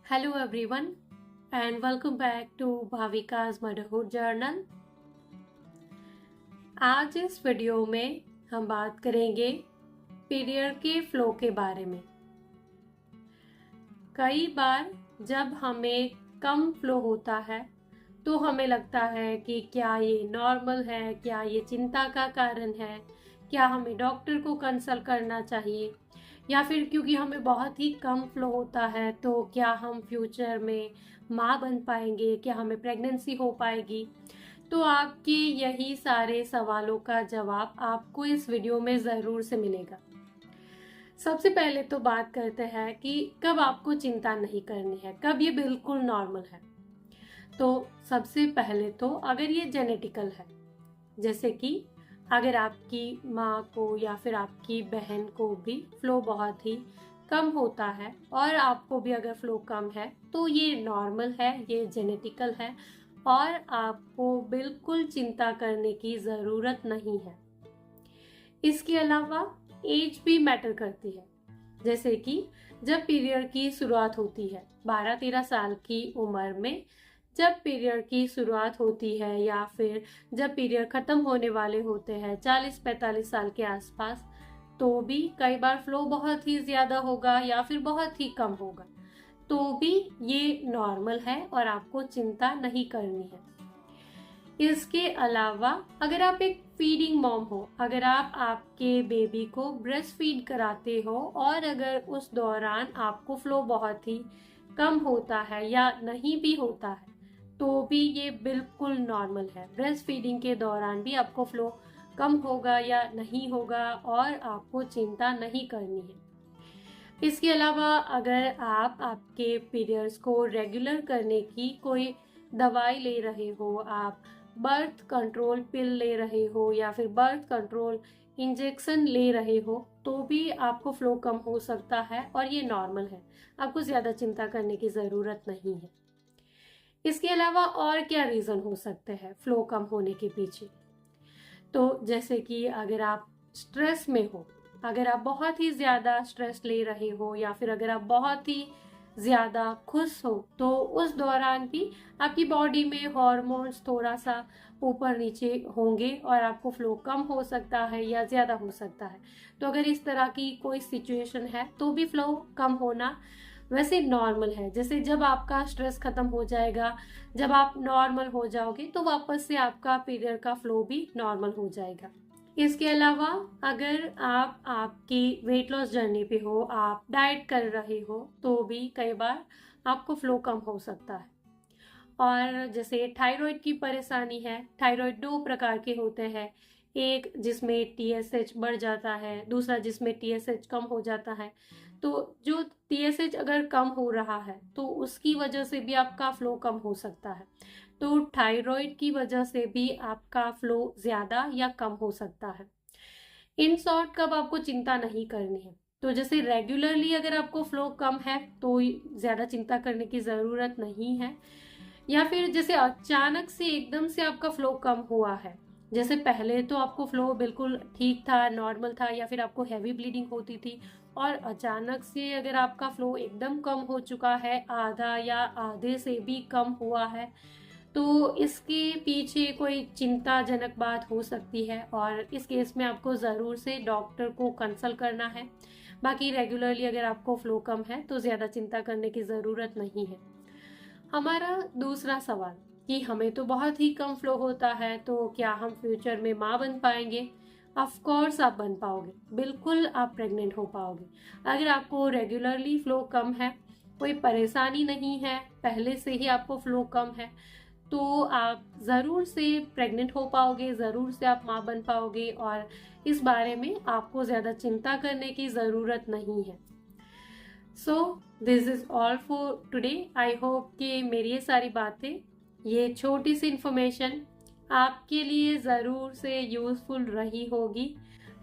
Hello everyone and welcome back to भाविका's Motherhood Journal। आज इस video में हम बात करेंगे पीरियड के फ्लो के बारे में। कई बार जब हमें कम फ्लो होता है तो हमें लगता है कि क्या ये नॉर्मल है, क्या ये चिंता का कारण है, क्या हमें डॉक्टर को कंसल्ट करना चाहिए, या फिर क्योंकि हमें बहुत ही कम फ्लो होता है तो क्या हम फ्यूचर में माँ बन पाएंगे, क्या हमें प्रेगनेंसी हो पाएगी। तो आपके यही सारे सवालों का जवाब आपको इस वीडियो में ज़रूर से मिलेगा। सबसे पहले तो बात करते हैं कि कब आपको चिंता नहीं करनी है, कब ये बिल्कुल नॉर्मल है। तो सबसे पहले तो अगर ये जेनेटिकल है, जैसे कि अगर आपकी माँ को या फिर आपकी बहन को भी फ्लो बहुत ही कम होता है और आपको भी अगर फ्लो कम है तो ये नॉर्मल है, ये जेनेटिकल है और आपको बिल्कुल चिंता करने की ज़रूरत नहीं है। इसके अलावा एज भी मैटर करती है, जैसे कि जब पीरियड की शुरुआत होती है 12-13 साल की उम्र में, जब पीरियड की शुरुआत होती है या फिर जब पीरियड ख़त्म होने वाले होते हैं 40-45 साल के आसपास, तो भी कई बार फ्लो बहुत ही ज़्यादा होगा या फिर बहुत ही कम होगा, तो भी ये नॉर्मल है और आपको चिंता नहीं करनी है। इसके अलावा अगर आप एक फीडिंग मॉम हो, अगर आप आपके बेबी को ब्रेस्ट फीड कराते हो और अगर उस दौरान आपको फ्लो बहुत ही कम होता है या नहीं भी होता है तो भी ये बिल्कुल नॉर्मल है। ब्रेस्ट फीडिंग के दौरान भी आपको फ्लो कम होगा या नहीं होगा और आपको चिंता नहीं करनी है। इसके अलावा अगर आप आपके पीरियड्स को रेगुलर करने की कोई दवाई ले रहे हो, आप बर्थ कंट्रोल पिल ले रहे हो या फिर बर्थ कंट्रोल इंजेक्शन ले रहे हो, तो भी आपको फ्लो कम हो सकता है और ये नॉर्मल है। आपको ज़्यादा चिंता करने की ज़रूरत नहीं है। इसके अलावा और क्या रीज़न हो सकते हैं फ्लो कम होने के पीछे? तो जैसे कि अगर आप स्ट्रेस में हो, अगर आप बहुत ही ज़्यादा स्ट्रेस ले रहे हो या फिर अगर आप बहुत ही ज़्यादा खुश हो, तो उस दौरान भी आपकी बॉडी में हॉर्मोन्स थोड़ा सा ऊपर नीचे होंगे और आपको फ्लो कम हो सकता है या ज़्यादा हो सकता है। तो अगर इस तरह की कोई सिचुएशन है तो भी फ्लो कम होना वैसे नॉर्मल है। जैसे जब आपका स्ट्रेस खत्म हो जाएगा, जब आप नॉर्मल हो जाओगे तो वापस से आपका पीरियड का फ्लो भी नॉर्मल हो जाएगा। इसके अलावा अगर आप आपकी वेट लॉस जर्नी पे हो, आप डाइट कर रहे हो, तो भी कई बार आपको फ्लो कम हो सकता है। और जैसे थायराइड की परेशानी है, थायराइड 2 प्रकार के होते हैं, एक जिसमें TSH बढ़ जाता है, दूसरा जिसमें TSH कम हो जाता है। तो जो TSH अगर कम हो रहा है तो उसकी वजह से भी आपका फ्लो कम हो सकता है। तो थायराइड की वजह से भी आपका फ्लो ज़्यादा या कम हो सकता है। इन शॉर्ट कब आपको चिंता नहीं करनी है, तो जैसे रेगुलरली अगर आपको फ्लो कम है तो ज़्यादा चिंता करने की ज़रूरत नहीं है, या फिर जैसे अचानक से एकदम से आपका फ्लो कम हुआ है, जैसे पहले तो आपको फ्लो बिल्कुल ठीक था, नॉर्मल था, या फिर आपको हैवी ब्लीडिंग होती थी और अचानक से अगर आपका फ्लो एकदम कम हो चुका है, आधा या आधे से भी कम हुआ है, तो इसके पीछे कोई चिंताजनक बात हो सकती है और इस केस में आपको ज़रूर से डॉक्टर को कंसल्ट करना है। बाकी रेगुलरली अगर आपको फ्लो कम है तो ज़्यादा चिंता करने की ज़रूरत नहीं है। हमारा दूसरा सवाल कि हमें तो बहुत ही कम फ्लो होता है, तो क्या हम फ्यूचर में माँ बन पाएंगे? ऑफ कोर्स आप बन पाओगे, बिल्कुल आप प्रेग्नेंट हो पाओगे। अगर आपको रेगुलरली फ्लो कम है, कोई परेशानी नहीं है, पहले से ही आपको फ्लो कम है, तो आप ज़रूर से प्रेग्नेंट हो पाओगे, ज़रूर से आप माँ बन पाओगे और इस बारे में आपको ज़्यादा चिंता करने की ज़रूरत नहीं है। So this is all for today. I hope कि मेरी ये सारी बातें, ये छोटी सी इन्फॉर्मेशन आपके लिए ज़रूर से यूज़फुल रही होगी।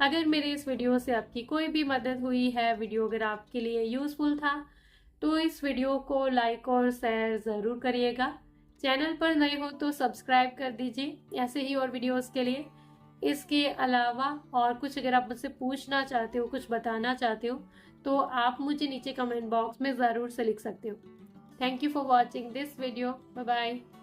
अगर मेरे इस वीडियो से आपकी कोई भी मदद हुई है, वीडियो अगर आपके लिए यूज़फुल था, तो इस वीडियो को लाइक और शेयर ज़रूर करिएगा। चैनल पर नए हो तो सब्सक्राइब कर दीजिए ऐसे ही और वीडियोस के लिए। इसके अलावा और कुछ अगर आप मुझसे पूछना चाहते हो, कुछ बताना चाहते हो, तो आप मुझे नीचे कमेंट बॉक्स में ज़रूर से लिख सकते हो। Thank you for watching this video. Bye bye.